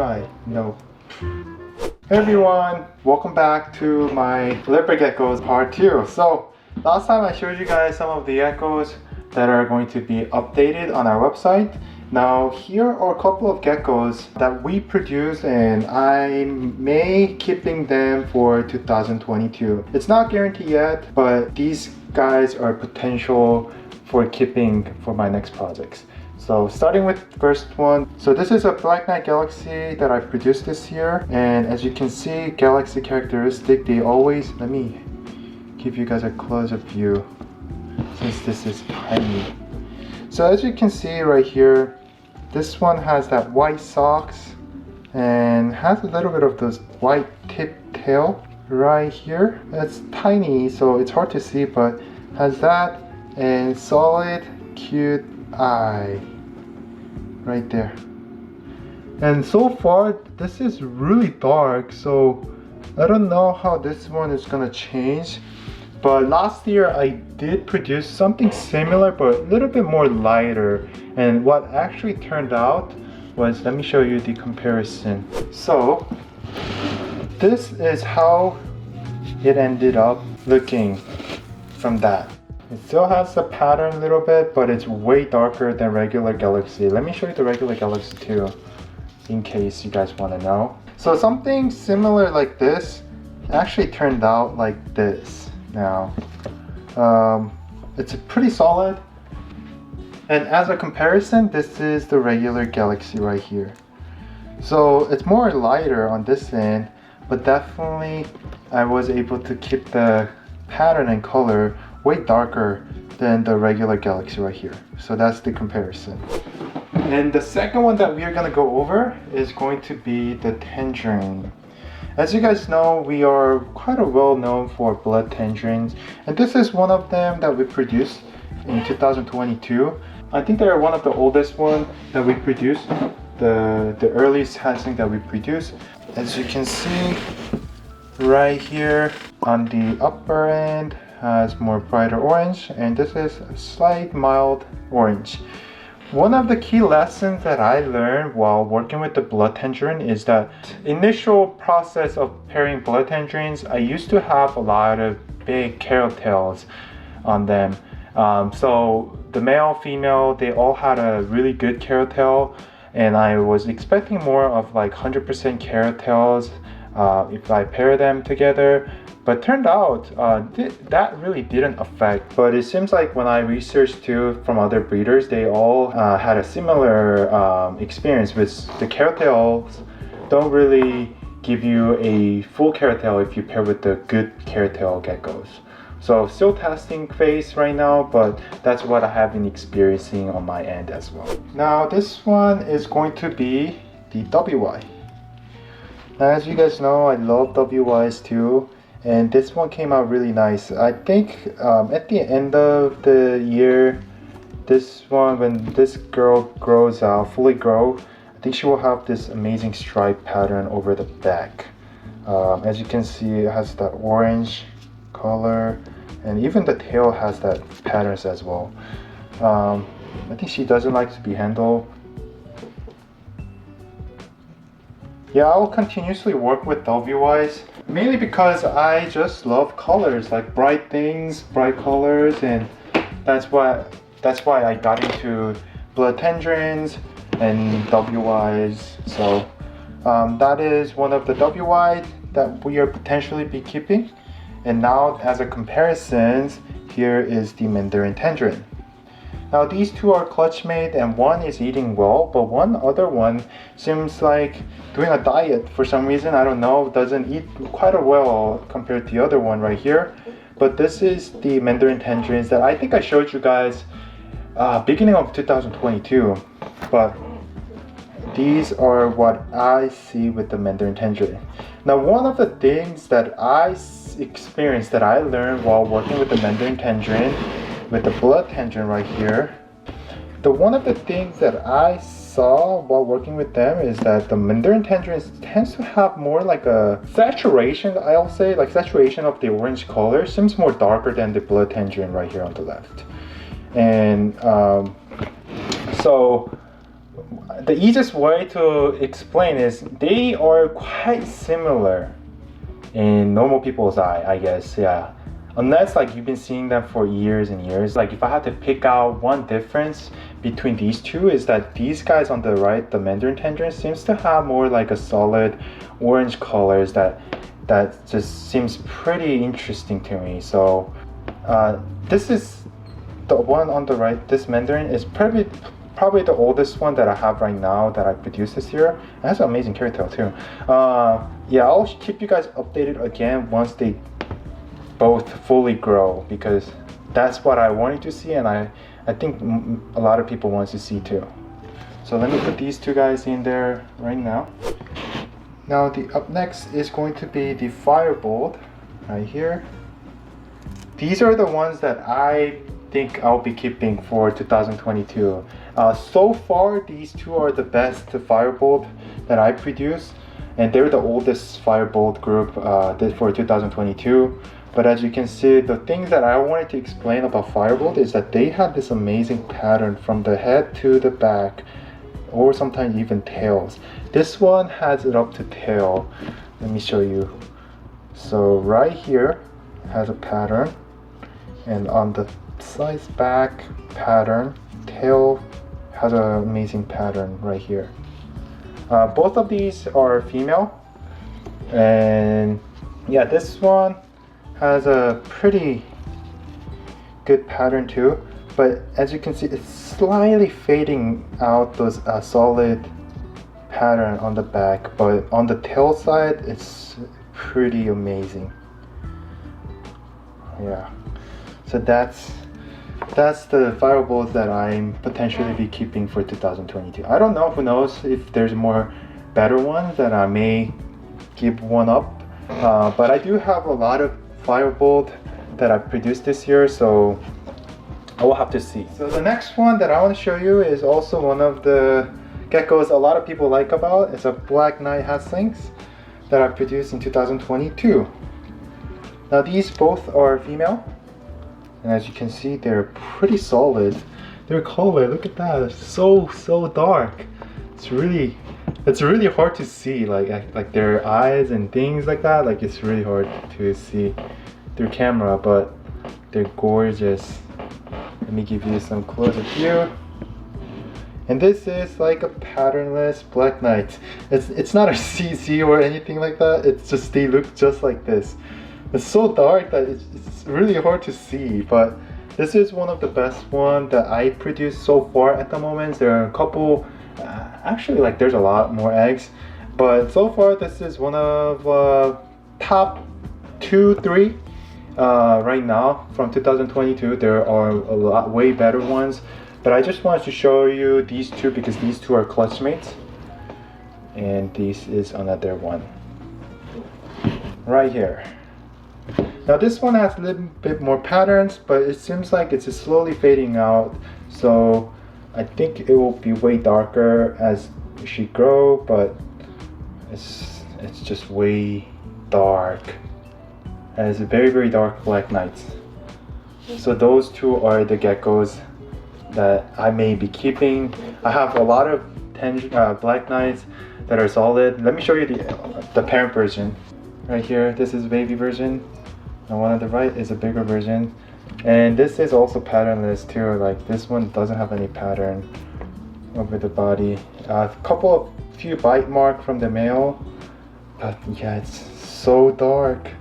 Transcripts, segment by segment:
try. No. Hey everyone, welcome back to my Leopard Geckos part 2. So last time I showed you guys some of the geckos that are going to be updated on our website. Now here are a couple of geckos that we produce and I may keeping them for 2022. It's not guaranteed yet, but these guys are potential for keeping for my next projects. So starting with the first one. So this is a Black Knight Galaxy that I produced this year. And as you can see, Galaxy characteristic, they always, let me give you guys a close-up view since this is tiny. So as you can see right here, this one has that white socks and has a little bit of this white tip tail right here. It's tiny, so it's hard to see, but has that and solid cute eye right there. And so far this is really dark, so I don't know how this one is gonna change. But last year I did produce something similar but a little bit more lighter, and what actually turned out was, let me show you the comparison. So this is how it ended up looking from that. It still has the pattern a little bit, but it's way darker than regular Galaxy. Let me show you the regular Galaxy too, in case you guys want to know. So something similar like this actually turned out like this. Now, it's pretty solid. And as a comparison, this is the regular Galaxy right here. So it's more lighter on this end, but definitely I was able to keep the pattern and color way darker than the regular Galaxy right here. So that's the comparison. And the second one that we are going to go over is going to be the Tangerine. As you guys know, we are quite well known for blood tangerines, and this is one of them that we produced in 2022. I think they're one of the oldest one that we produced, the earliest hatchling that we produced. As you can see right here on the upper end has more brighter orange, and this is a slight mild orange. One of the key lessons that I learned while working with the blood tangerine is that initial process of pairing blood tangerines, I used to have a lot of big carrot tails on them. So the male, female, they all had a really good carrot tail, and I was expecting more of like 100% carrot tails if I pair them together. But turned out that really didn't affect. But it seems like when I researched too from other breeders, they all had a similar experience with the carrot tails. Don't really give you a full carrot tail if you pair with the good carrot tail geckos. So still testing phase right now, but that's what I have been experiencing on my end as well. Now this one is going to be the WY. Now as you guys know, I love WYs too. And this one came out really nice. I think at the end of the year, this one, when this girl grows out, fully grow, I think she will have this amazing stripe pattern over the back. As you can see, it has that orange color, and even the tail has that patterns as well. I think she doesn't like to be handled. Yeah, I'll continuously work with WYs. Mainly because I just love colors, like bright things, bright colors, and that's why I got into blood tangerines and WYs. So that is one of the WYs that we are potentially be keeping. And now as a comparison, here is the Mandarine Tangerine. Now these two are clutch mate, and one is eating well, but one other one seems like doing a diet for some reason. I don't know, doesn't eat quite well compared to the other one right here. But this is the Mandarine Tangerines that I think I showed you guys beginning of 2022. But these are what I see with the Mandarine Tangerine. Now one of the things that I experienced, that I learned while working with the Mandarine Tangerine, with the blood tangerine right here, one of the things that I saw while working with them is that the Mandarine Tangerine tends to have more like a saturation, I'll say, like saturation of the orange color. Seems more darker than the blood tangerine right here on the left. And so the easiest way to explain is they are quite similar in normal people's eye, I guess. Yeah, unless like you've been seeing them for years and years. Like if I had to pick out one difference between these two, is that these guys on the right, the Mandarin Tangerine, seems to have more like a solid orange colors that just seems pretty interesting to me. So this is the one on the right. This Mandarin is probably the oldest one that I have right now that I produced this year. It has an amazing carrot tail too. Yeah, I'll keep you guys updated again once they both fully grow, because that's what I wanted to see, and I think a lot of people want to see too. So let me put these two guys in there right now. Now up next is going to be the Firebolt right here. These are the ones that I think I'll be keeping for 2022. So far, these two are the best Firebolt that I produced, and they're the oldest Firebolt group for 2022. But as you can see, the things that I wanted to explain about Firebolt is that they have this amazing pattern from the head to the back, or sometimes even tails. This one has it up to tail. Let me show you. So right here has a pattern, and on the sides back pattern, tail has an amazing pattern right here. Both of these are female, and yeah, this one has a pretty good pattern too, but as you can see, it's slightly fading out those solid pattern on the back, but on the tail side it's pretty amazing. Yeah, so that's the Firebolts that I'm potentially be keeping for 2022. I don't know, who knows if there's more better ones that I may give one up, but I do have a lot of Firebolt that I produced this year, so I will have to see. So the next one that I want to show you is also one of the geckos a lot of people like about. It's a Black Knight Hatchlings that I produced in 2022. Now these both are female, and as you can see, they're pretty solid. Their color, look at that, it's so dark. It's really hard to see, like their eyes and things like that. Like it's really hard to see through camera, but they're gorgeous. Let me give you some closer view. And this is like a patternless Black Knight. It's not a CZ or anything like that. It's just, they look just like this. It's so dark that it's really hard to see, but this is one of the best one that I produced so far at the moment. There are a couple, actually, like there's a lot more eggs, but so far this is one of top 2-3 right now from 2022. There are a lot way better ones, but I just wanted to show you these two because these two are clutch mates, and this is another one right here. Now this one has a little bit more patterns, but it seems like it's slowly fading out, so I think it will be way darker as she grow, but it's just way dark. And it's a very dark Black Knights. So those two are the geckos that I may be keeping. I have a lot of Black Knights that are solid. Let me show you the parent version. Right here, this is baby version, and one on the right is a bigger version. And this is also patternless too. Like this one doesn't have any pattern over the body. A few bite mark from the male, but yeah, it's so dark.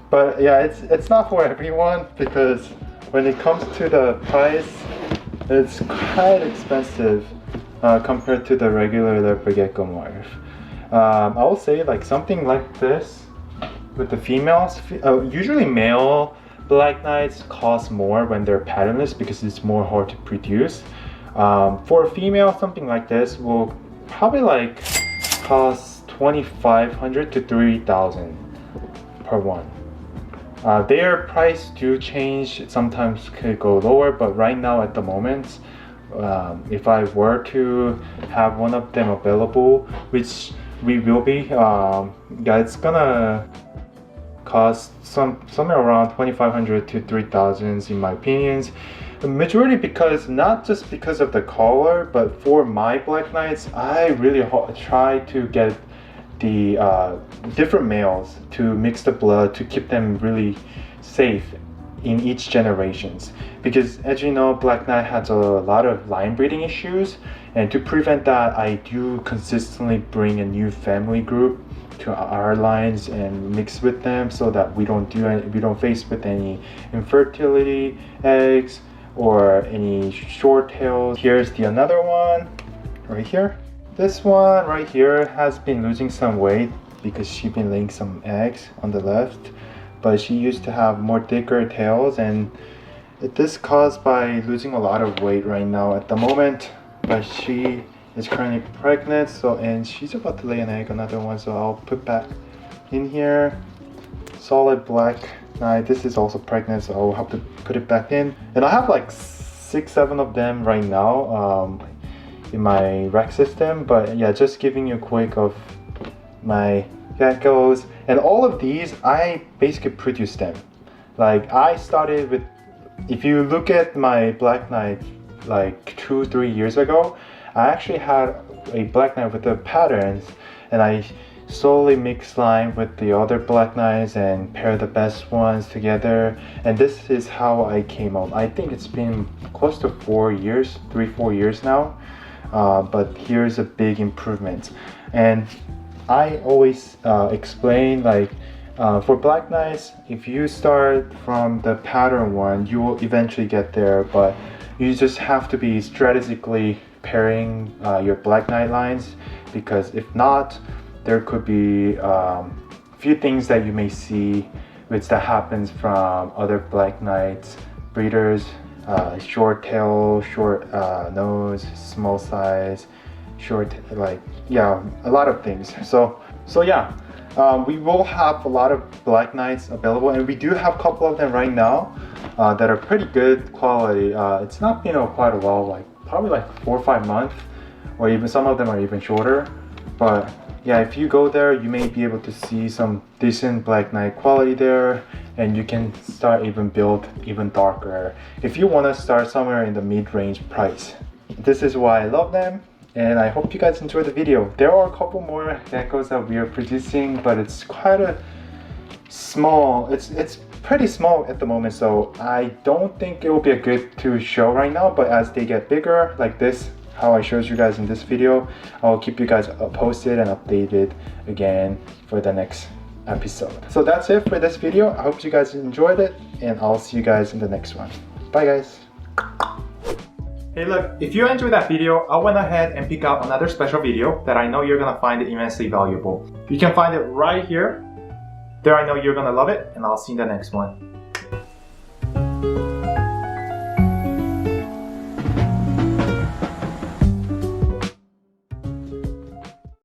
But yeah, it's not for everyone, because when it comes to the price, it's quite expensive compared to the regular Leopard Gecko morph. I will say like something like this with the females. Usually male Black Knights cost more when they're patternless because it's more hard to produce. For a female, something like this will probably like cost $2,500 to $3,000 per one. Their price do change, it sometimes could go lower, but right now at the moment, if I were to have one of them available, which we will be, yeah, it's gonna cost somewhere around 2,500 to 3,000 in my opinions. The majority because not just because of the color, but for my Black Knights, I really try to get the different males to mix the blood to keep them really safe in each generations, because as you know, Black Knight has a lot of line breeding issues, and to prevent that, I do consistently bring a new family group to our lines and mix with them so that we don't face with any infertility eggs or any short tails. Here's another one right here. This one right here has been losing some weight because she's been laying some eggs on the left, but she used to have more thicker tails, and this caused by losing a lot of weight right now at the moment. But she is currently pregnant, and she's about to lay an egg, another one, so I'll put back in here. Solid Black Knight, this is also pregnant, so I'll have to put it back in. And I have like 6-7 of them right now in my rack system, but yeah, just giving you a quick of my geckos. And all of these, I basically produce them. Like I started with, if you look at my Black Knight like 2-3 years ago, I actually had a Black Knight with the patterns, and I slowly mix line with the other Black Knights and pair the best ones together, and this is how I came up. I think it's been close to 4 years, 3-4 years now, but here's a big improvement. And I always explain, like for Black Knights, if you start from the pattern one, you will eventually get there, but you just have to be strategically pairing your Black Knight lines, because if not, there could be a few things that you may see which that happens from other Black Knights breeders. Short tail, short nose, small size, short, like, yeah, a lot of things. So yeah, we will have a lot of Black Knights available, and we do have a couple of them right now that are pretty good quality. It's not been quite a while, like probably like 4 or 5 months, or even some of them are even shorter. But yeah, if you go there, you may be able to see some decent Black Knight quality there, and you can start build even darker if you want to start somewhere in the mid-range price. This is why I love them, and I hope you guys enjoyed the video. There are a couple more geckos that we are producing, but it's quite a small, it's pretty small at the moment, so I don't think it will be a good to show right now. But as they get bigger, like this, how I showed you guys in this video, I'll keep you guys posted and updated again for the next episode. So that's it for this video. I hope you guys enjoyed it, and I'll see you guys in the next one. Bye guys. Hey look, if you enjoyed that video, I went ahead and picked out another special video that I know you're gonna find it immensely valuable. You can find it right here. There, I know you're gonna love it, and I'll see you in the next one.